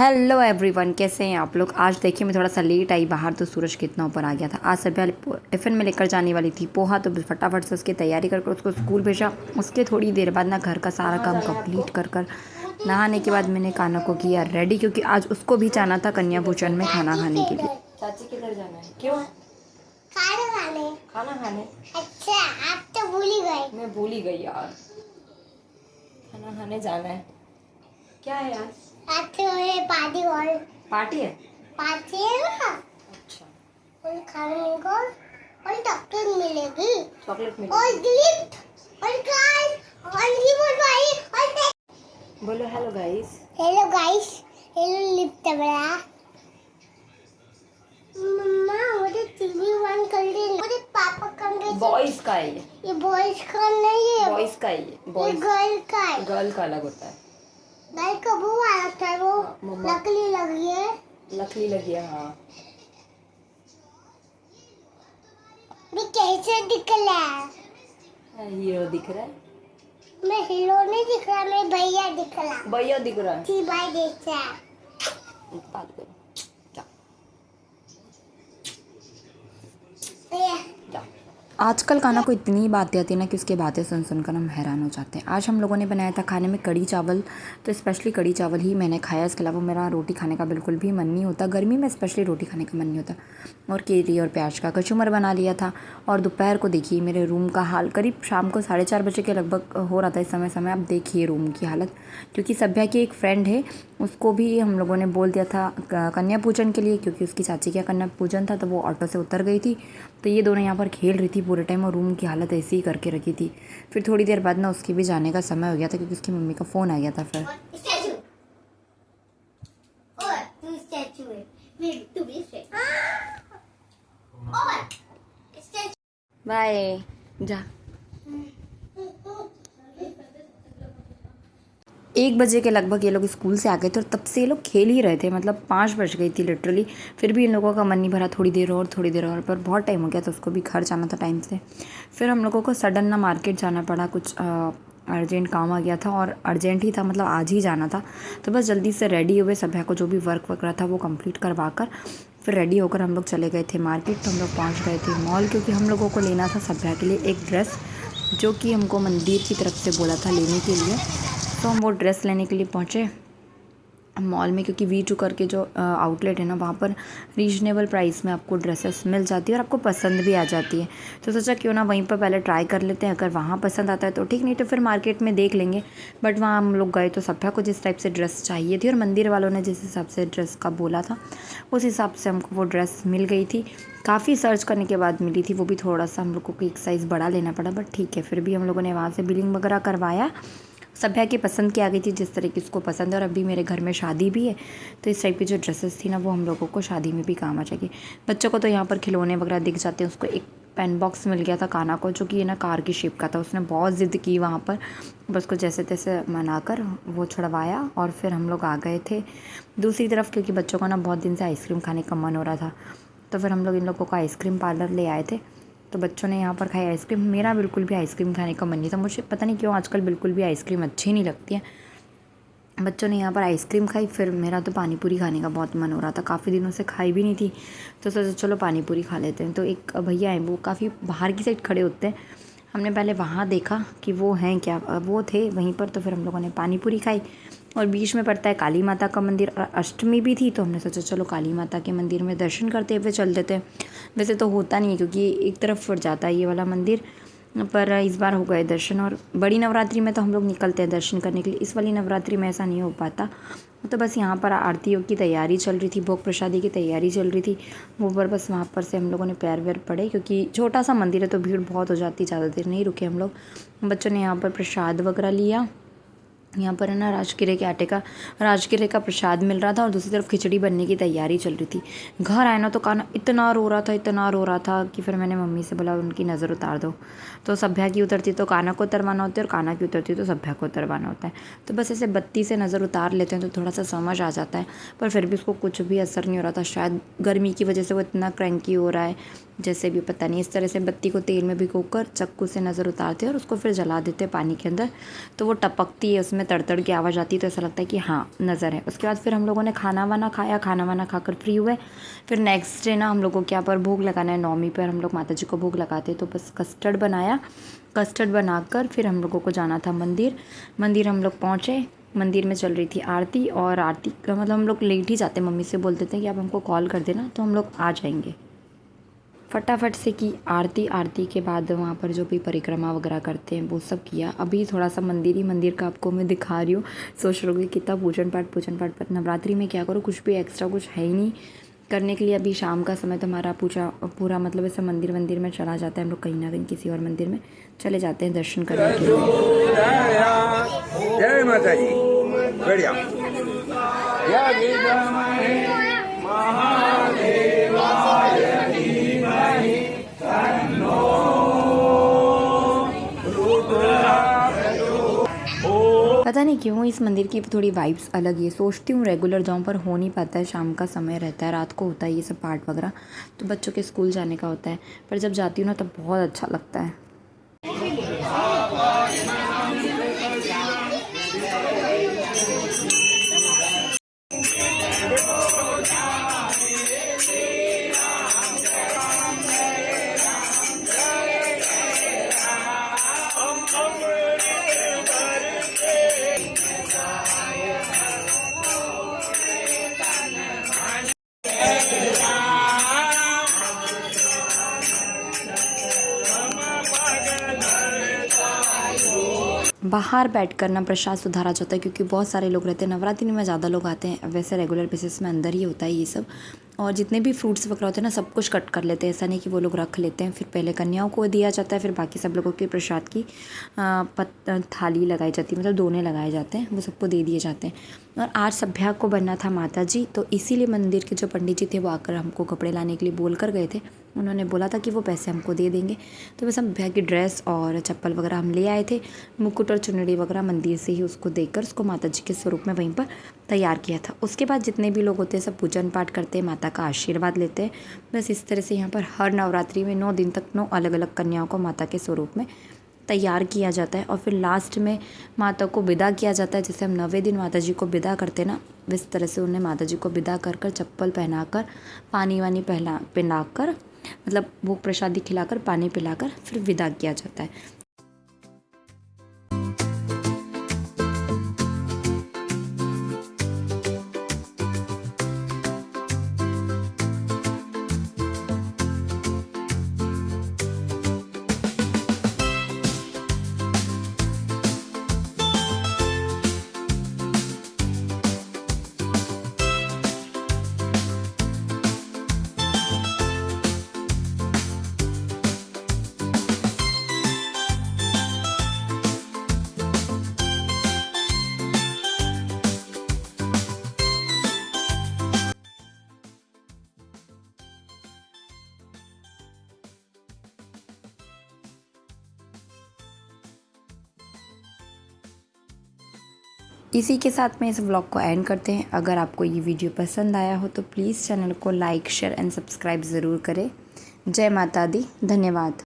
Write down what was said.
Hello everyone, कैसे हैं आप लोग। आज देखिए मैं थोड़ा सा लेट आई बाहर तो सूरज कितना ऊपर आ गया था। आज सभ्या टिफ़िन में लेकर जाने वाली थी पोहा, तो फटाफट से उसकी तैयारी कर उसको स्कूल भेजा। उसके थोड़ी देर बाद ना घर का सारा काम कंप्लीट कर नहाने के बाद मैंने कान्हा को किया रेडी, क्योंकि आज उसको भी जाना था कन्या भोजन में खाना खाने के लिए। चाची किधर जाना है? क्यों? खाना खाने। खाना खाने? अच्छा, आप तो भूल ही गए। मैं भूल ही गई यार। खाना खाने जाना है। क्या है आज? आज तो है पार्टी और पार्टी है? पार्टी है ना। अच्छा, और खाने को और चॉकलेट मिलेगी चॉकलेट और मिलेगी। गिफ्ट और कार्ड और रिमोट भाई और बोलो hello guys. Hello guys. Hello lift बड़ा मम्मा, मुझे टीवी बंद कर दे। मुझे पापा कर दे। बॉयज का है ये बॉयज का नहीं है। बॉयज का है ये बॉयज। गर्ल का है। गर्ल का अलग होता है। गर्ल का वो वाला था, वो मम्मा। नकली लगी है। लकड़ी लगी है। हाँ, मैं कैसे दिख रहा है? हीरो दिख रहा है। मैं हीरो नहीं दिख रहा, मैं भैया दिख रहा। भैया दिख रहा है। जी भाई दिख रहा है। बात करो। जा ये जा। आजकल कान्हा को इतनी बातें आती है ना कि उसकी बातें सुन सुनकर हम हैरान हो जाते हैं। आज हम लोगों ने बनाया था खाने में कड़ी चावल, तो स्पेशली कड़ी चावल ही मैंने खाया। इसके अलावा मेरा रोटी खाने का बिल्कुल भी मन नहीं होता। गर्मी में स्पेशली रोटी खाने का मन नहीं होता। और केरी और प्याज का कचूमर बना लिया था। और दोपहर को देखिए मेरे रूम का हाल, करीब शाम को 4:30 के लगभग हो रहा था इस समय। अब देखिए रूम की हालत, क्योंकि सभ्या की एक फ्रेंड है, उसको भी हम लोगों ने बोल दिया था कन्या पूजन के लिए, क्योंकि उसकी चाची का कन्या पूजन था, तो वो ऑटो से उतर गई थी। तो ये दोनों यहाँ पर खेल रही थी पूरे टाइम और रूम की हालत ऐसी ही करके रखी थी। फिर थोड़ी देर बाद ना उसके भी जाने का समय हो गया था, क्योंकि उसकी मम्मी का फ़ोन आ गया था। फिर स्टैचू और तू स्टैचू है, मैं तू भी स्टैचू और स्टैचू। बाय, जा। 1 बजे के लगभग ये लोग स्कूल से आ गए थे और तब से ये लोग खेल ही रहे थे। मतलब 5 बज गई थी लिटरली। फिर भी इन लोगों का मन नहीं भरा, थोड़ी देर और थोड़ी देर और, पर बहुत टाइम हो गया था, उसको भी घर जाना था टाइम से। फिर हम लोगों को सडन ना मार्केट जाना पड़ा, कुछ अर्जेंट काम आ गया था और अर्जेंट ही था, मतलब आज ही जाना था। तो बस जल्दी से रेडी हुए, सभ्या को जो भी वर्क वगैरह था वो कंप्लीट करवा कर फिर रेडी होकर हम लोग चले गए थे मार्केट। तो हम लोग पहुँच गए थे मॉल, क्योंकि हम लोगों को लेना था सभ्या के लिए एक ड्रेस, जो कि हमको मंदिर की तरफ से बोला था लेने के लिए। तो हम वो ड्रेस लेने के लिए पहुँचे मॉल में, क्योंकि V2 करके जो आउटलेट है ना, वहाँ पर रीजनेबल प्राइस में आपको ड्रेसेस मिल जाती है और आपको पसंद भी आ जाती है। तो सोचा क्यों ना वहीं पर पहले ट्राई कर लेते हैं, अगर वहाँ पसंद आता है तो ठीक, नहीं तो फिर मार्केट में देख लेंगे। बट वहाँ हम लोग गए तो सभ्या को जिस टाइप से ड्रेस चाहिए थी और मंदिर वालों ने जिस हिसाब से ड्रेस का बोला था, उस हिसाब से हमको वो ड्रेस मिल गई थी। काफ़ी सर्च करने के बाद मिली थी, वो भी थोड़ा सा हम लोग को एक साइज़ बड़ा लेना पड़ा, बट ठीक है। फिर भी हम लोगों ने वहाँ से बिलिंग वगैरह करवाया। सभ्या की पसंद की आ गई थी, जिस तरह की उसको पसंद है। और अभी मेरे घर में शादी भी है, तो इस टाइप की जो ड्रेसेस थी ना, वो हम लोगों को शादी में भी काम आ जाएगी। बच्चों को तो यहाँ पर खिलौने वगैरह दिख जाते हैं। उसको एक पेन बॉक्स मिल गया था कान्हा को, जो कि ये ना कार की शेप का था। उसने बहुत ज़िद की वहाँ पर, बस को जैसे तैसे मनाकर वो छुड़वाया और फिर हम लोग आ गए थे दूसरी तरफ, क्योंकि बच्चों का ना बहुत दिन से आइसक्रीम खाने का मन हो रहा था। तो फिर हम लोग इन लोगों को आइसक्रीम पार्लर ले आए थे। तो बच्चों ने यहाँ पर खाई आइसक्रीम। मेरा बिल्कुल भी आइसक्रीम खाने का मन नहीं था, मुझे पता नहीं क्यों आजकल बिल्कुल भी आइसक्रीम अच्छी नहीं लगती है। बच्चों ने यहाँ पर आइसक्रीम खाई, फिर मेरा तो पानी पूरी खाने का बहुत मन हो रहा था, काफ़ी दिनों से खाई भी नहीं थी। तो सोचा चलो पानी पूरी खा लेते हैं। तो एक भैया हैं, वो काफ़ी बाहर की साइड खड़े होते हैं। हमने पहले वहाँ देखा कि वो हैं क्या, वो थे वहीं पर। तो फिर हम लोगों ने पानी पूरी खाई और बीच में पड़ता है काली माता का मंदिर और अष्टमी भी थी, तो हमने सोचा चलो काली माता के मंदिर में दर्शन करते हुए चल देते हैं। वैसे तो होता नहीं है, क्योंकि एक तरफ पड़ जाता है ये वाला मंदिर, पर इस बार हो गए दर्शन। और बड़ी नवरात्रि में तो हम लोग निकलते हैं दर्शन करने के लिए, इस वाली नवरात्रि में ऐसा नहीं हो पाता। तो बस यहाँ पर आरतियों की तैयारी चल रही थी, भोग प्रसादी की तैयारी चल रही थी वो पर। बस वहाँ पर से हम लोगों ने पैर वैर पड़े, क्योंकि छोटा सा मंदिर है तो भीड़ बहुत हो जाती, ज़्यादा देर नहीं रुके हम लोग। बच्चों ने यहाँ पर प्रसाद वगैरह लिया। यहाँ पर है ना राजगिरे का प्रसाद मिल रहा था और दूसरी तरफ खिचड़ी बनने की तैयारी चल रही थी। घर आए ना तो कान्हा इतना रो रहा था कि फिर मैंने मम्मी से बोला उनकी नज़र उतार दो। तो सभ्या की उतरती तो कान्हा को उतरवाना होता है और कान्हा की उतरती तो सभ्या को उतरवाना होता है। तो बस ऐसे बत्ती से नज़र उतार लेते हैं तो थोड़ा सा समझ आ जाता है, पर फिर भी उसको कुछ भी असर नहीं हो रहा था। शायद गर्मी की वजह से वो इतना क्रैंकी हो रहा है जैसे भी पता नहीं, इस तरह से बत्ती को तेल में भिगोकर चाकू से नज़र उतारते हैं और उसको फिर जला देते हैं पानी के अंदर, तो वो टपकती है, उसमें तड़तड़ की आवाज़ आती है, तो ऐसा लगता है कि हाँ नज़र है। उसके बाद फिर हम लोगों ने खाना वाना खाया, खाना वाना खाकर फ्री हुए। फिर नेक्स्ट डे ना हम लोगों के यहाँ पर भोग लगाना है, नौमी पर हम लोग माता जी को भोग लगाते, तो बस कस्टर्ड बनाया। कस्टर्ड बनाकर फिर हम लोगों को जाना था मंदिर हम लोग पहुँचे। मंदिर में चल रही थी आरती, और आरती का मतलब हम लोग लेट ही जाते, मम्मी से बोल देते हैं कि आप हमको कॉल कर देना तो हम लोग आ जाएंगे। फटाफट से की आरती के बाद वहाँ पर जो भी परिक्रमा वगैरह करते हैं वो सब किया। अभी थोड़ा सा मंदिर का आपको मैं दिखा रही हूँ। सोच रहे हो कि कितना पूजन पाठ पर नवरात्रि में क्या करो, कुछ भी एक्स्ट्रा कुछ है ही नहीं करने के लिए। अभी शाम का समय तो हमारा पूरा मतलब ऐसा मंदिर में चला जाता है, हम लोग कहीं ना कहीं किसी और मंदिर में चले जाते हैं दर्शन करने के लिए। जय माता जी, बढ़िया। पता नहीं क्यों इस मंदिर की थोड़ी वाइब्स अलग ही है। सोचती हूँ रेगुलर जाऊँ पर हो नहीं पाता है, शाम का समय रहता है, रात को होता है ये सब पाठ वगैरह, तो बच्चों के स्कूल जाने का होता है। पर जब जाती हूँ ना तब बहुत अच्छा लगता है। बाहर बैठकर ना प्रसाद सुधारा जाता है, क्योंकि बहुत सारे लोग रहते हैं, नवरात्रि में ज़्यादा लोग आते हैं, वैसे रेगुलर बेसिस में अंदर ही होता है ये सब। और जितने भी फ्रूट्स वगैरह होते हैं ना सब कुछ कट कर लेते हैं, ऐसा नहीं कि वो लोग रख लेते हैं। फिर पहले कन्याओं को दिया जाता है, फिर बाकी सब लोगों के प्रसाद की थाली लगाई जाती है, मतलब दोने लगाए जाते हैं, वो सबको दे दिए जाते हैं। और आज सभ्या को बनना था माता जी, तो इसीलिए मंदिर के जो पंडित जी थे वो आकर हमको कपड़े लाने के लिए बोल कर गए थे। उन्होंने बोला था कि वो पैसे हमको दे देंगे, तो बस सभ्या की ड्रेस और चप्पल वगैरह हम ले आए थे। मुकुट और चुनरी वगैरह मंदिर से ही उसको देकर उसको माता जी के स्वरूप में वहीं पर तैयार किया था। उसके बाद जितने भी लोग होते हैं सब पूजन पाठ करते हैं, माता का आशीर्वाद लेते हैं। बस इस तरह से यहाँ पर हर नवरात्रि में 9 दिन तक 9 अलग अलग कन्याओं को माता के स्वरूप में तैयार किया जाता है। और फिर लास्ट में माता को विदा किया जाता है। जैसे हम 9वें दिन माता जी को विदा करते हैं ना, इस तरह से उन्हें माता जी को विदा कर चप्पल पहनाकर पानी वानी पिलाकर, मतलब भोग प्रसादी खिलाकर पानी पिलाकर फिर विदा किया जाता है। इसी के साथ में इस व्लॉग को एंड करते हैं। अगर आपको ये वीडियो पसंद आया हो तो प्लीज़ चैनल को लाइक शेयर एंड सब्सक्राइब ज़रूर करें। जय माता दी, धन्यवाद।